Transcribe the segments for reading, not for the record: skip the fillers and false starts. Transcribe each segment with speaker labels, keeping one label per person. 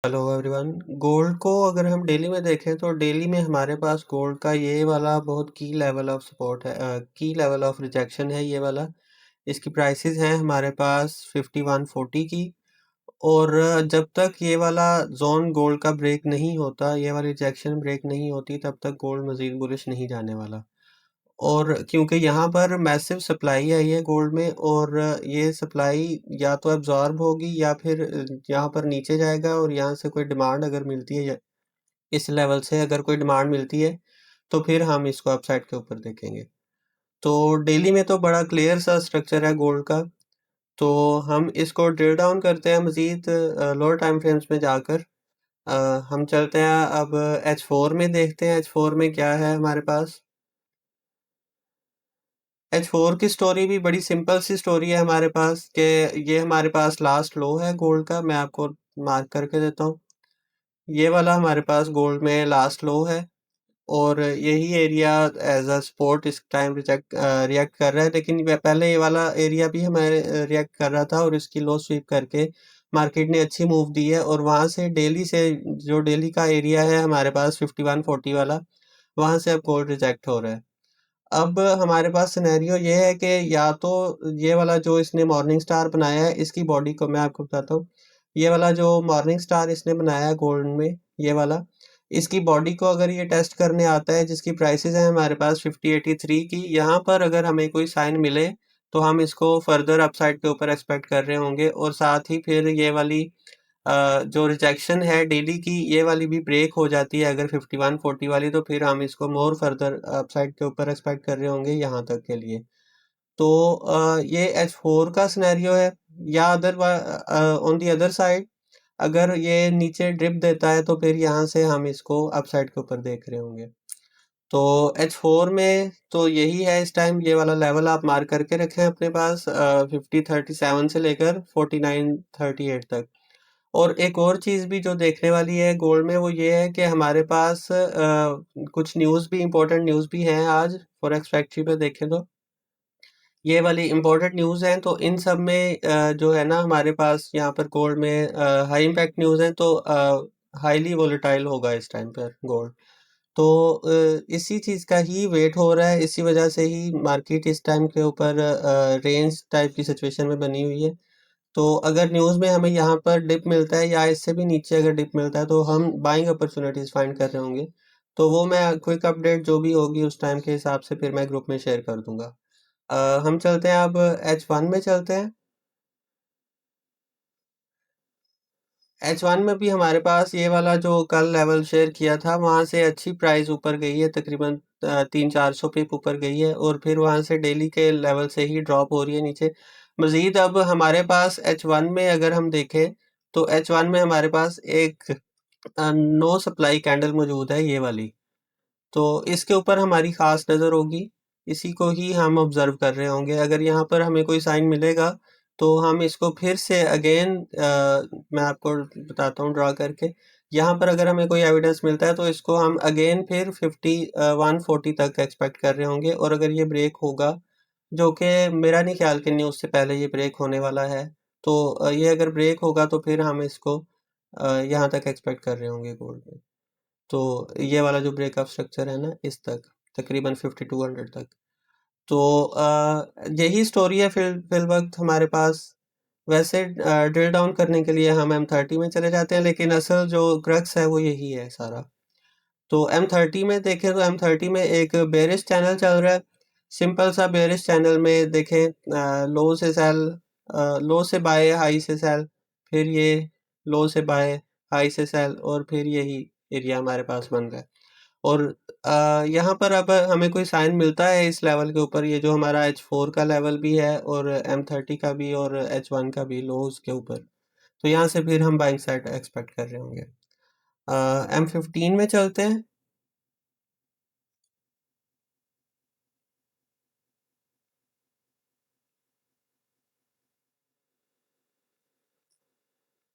Speaker 1: Hello everyone. Gold को अगर हम डेली में देखें तो डेली में हमारे पास गोल्ड का ये वाला बहुत की लेवल ऑफ सपोर्ट है, की लेवल ऑफ रिजेक्शन है ये वाला। इसकी प्राइसेस हैं हमारे पास 5140 की। और जब तक ये वाला जोन गोल्ड का ब्रेक नहीं होता, ये वाली रिजेक्शन ब्रेक नहीं होती, तब तक गोल्ड मजीद बुलिश नहीं जाने वाला। और क्योंकि यहाँ पर मैसिव सप्लाई आई है गोल्ड में, और ये सप्लाई या तो एब्जॉर्ब होगी या फिर यहाँ पर नीचे जाएगा, और यहाँ से कोई डिमांड अगर मिलती है इस लेवल से अगर कोई डिमांड मिलती है तो फिर हम इसको अपसाइड के ऊपर देखेंगे। तो डेली में तो बड़ा क्लियर सा स्ट्रक्चर है गोल्ड का। तो हम इसको ड्रिल डाउन करते हैं मज़ीद लोअर टाइम फ्रेम्स में जाकर। अ, हम चलते हैं अब H4 में, देखते हैं H4 में क्या है हमारे पास। H4 की स्टोरी भी बड़ी सिंपल सी स्टोरी है हमारे पास कि ये हमारे पास लास्ट लो है गोल्ड का। मैं आपको मार्क करके देता हूँ। ये वाला हमारे पास गोल्ड में लास्ट लो है, और यही एरिया एज अ सपोर्ट इस टाइम रिएक्ट कर रहा है। लेकिन पहले ये वाला एरिया भी हमारे रिएक्ट कर रहा था, और इसकी लो स्वीप करके मार्केट ने अच्छी मूव दी है। और वहाँ से डेली से जो डेली का एरिया है हमारे पास 5140 वाला, वहाँ से अब गोल्ड रिजेक्ट हो रहा है। अब हमारे पास सिनेरियो ये है कि या तो ये वाला जो इसने मॉर्निंग स्टार बनाया है, इसकी बॉडी को मैं आपको बताता हूँ। ये वाला जो मॉर्निंग स्टार इसने बनाया है गोल्ड में, ये वाला, इसकी बॉडी को अगर ये टेस्ट करने आता है, जिसकी प्राइसेस है हमारे पास 5083 की, यहाँ पर अगर हमें कोई साइन मिले तो हम इसको फर्दर अपसाइड के ऊपर एक्सपेक्ट कर रहे होंगे। और साथ ही फिर ये वाली जो रिजेक्शन है डेली की, ये वाली भी ब्रेक हो जाती है अगर 5140 वाली, तो फिर हम इसको मोर फर्दर अपसाइड के ऊपर एक्सपेक्ट कर रहे होंगे यहाँ तक के लिए। तो ये H4 का सिनेरियो है। या other on the other side, अगर ये नीचे ड्रिप देता है तो फिर यहाँ से हम इसको अपसाइड के ऊपर देख रहे होंगे। तो H4 में तो यही है इस टाइम। ये वाला लेवल आप मार्क करके रखें अपने पास, 5037 से लेकर 4938 तक। और एक और चीज़ भी जो देखने वाली है गोल्ड में, वो ये है कि हमारे पास कुछ न्यूज़ भी, इम्पोर्टेंट न्यूज़ भी हैं आज फॉरेक्स फैक्ट्री पे देखें तो। ये वाली इम्पोर्टेंट न्यूज़ हैं, तो इन सब में जो है ना हमारे पास यहाँ पर गोल्ड में हाई इम्पैक्ट न्यूज़ हैं, तो हाईली वोलेटाइल होगा इस टाइम पर गोल्ड। तो इसी चीज़ का ही वेट हो रहा है, इसी वजह से ही मार्केट इस टाइम के ऊपर रेंज टाइप की सिचुएशन में बनी हुई है। तो अगर न्यूज़ में हमें यहाँ पर डिप मिलता है, या इससे भी नीचे अगर डिप मिलता है, तो हम बाइंग अपॉर्चुनिटीज़ फाइंड कर रहे होंगे। तो वो मैं क्विक अपडेट जो भी होगी उस टाइम के हिसाब से फिर मैं ग्रुप में शेयर कर दूंगा। हम चलते हैं अब H1 में चलते हैं। H1 में भी हमारे पास ये वाला जो कल लेवल शेयर किया था, वहाँ से अच्छी प्राइस ऊपर गई है, तकरीबन 300-400 पिप ऊपर गई है, और फिर वहाँ से डेली के लेवल से ही ड्रॉप हो रही है नीचे। मज़ीद अब हमारे पास H1 में अगर हम देखें तो H1 में हमारे पास एक नो सप्लाई कैंडल मौजूद है, ये वाली। तो इसके ऊपर हमारी ख़ास नज़र होगी, इसी को ही हम ऑब्ज़र्व कर रहे होंगे। अगर यहाँ पर हमें कोई साइन मिलेगा तो हम इसको फिर से अगेन मैं आपको बताता हूँ ड्रा करके। यहाँ पर अगर हमें कोई एविडेंस मिलता है तो इसको हम अगेन फिर 140 तक एक्सपेक्ट कर रहे होंगे। और अगर ये ब्रेक होगा, जो कि मेरा नहीं ख्याल कि न्यूज़ से पहले ये ब्रेक होने वाला है, तो ये अगर ब्रेक होगा तो फिर हम इसको यहाँ तक एक्सपेक्ट कर रहे होंगे गोल्ड में। तो ये वाला जो ब्रेकअप स्ट्रक्चर है ना, इस तक तकरीबन 5200 तक। तो यही स्टोरी है फिल वक्त हमारे पास। वैसे ड्रिल डाउन करने के लिए हम M30 में चले जाते हैं, लेकिन असल जो क्रक्स है वो यही है सारा। तो M30 में देखें तो M30 में एक बेरिश चैनल चल रहा है। सिंपल सा बेरिश चैनल में देखें, लो से सेल, लो से बाय, हाई से सेल, फिर ये लो से बाय, हाई से सेल, और फिर यही एरिया हमारे पास बन रहा है। और यहाँ पर अब हमें कोई साइन मिलता है इस लेवल के ऊपर, ये जो हमारा H4 का लेवल भी है, और M30 का भी, और H1 का भी लो उसके ऊपर, तो यहाँ से फिर हम बाइंग साइड एक्सपेक्ट कर रहे होंगे। M15 में चलते हैं।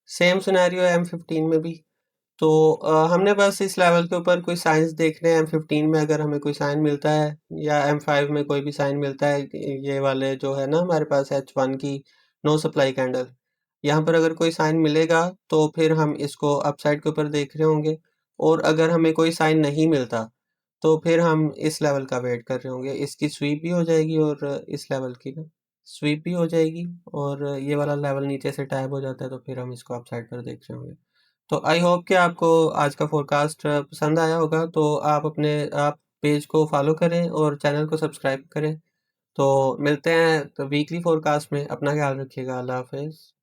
Speaker 1: सेम सिनेरियो है M15 में भी। तो हमने बस इस लेवल के ऊपर कोई साइंस देखने हैं। M15 में अगर हमें कोई साइन मिलता है, या M5 में कोई भी साइन मिलता है, ये वाले जो है ना हमारे पास H1 की नो सप्लाई कैंडल, यहाँ पर अगर कोई साइन मिलेगा तो फिर हम इसको अपसाइड के ऊपर देख रहे होंगे, और अगर हमें कोई साइन नहीं मिलता तो फिर हम इस लेवल का वेट कर रहे होंगे। इसकी स्वीप भी हो जाएगी और इस लेवल की ना स्वीप भी हो जाएगी, और ये वाला लेवल नीचे से टैब हो जाता है, तो फिर हम इसको अपसाइड पर देख रहे होंगे। तो आई होप कि आपको आज का फोरकास्ट पसंद आया होगा। तो आप पेज को फॉलो करें और चैनल को सब्सक्राइब करें। तो मिलते हैं तो वीकली फोरकास्ट में। अपना ख्याल रखिएगा। अल्लाह हाफ़िज़।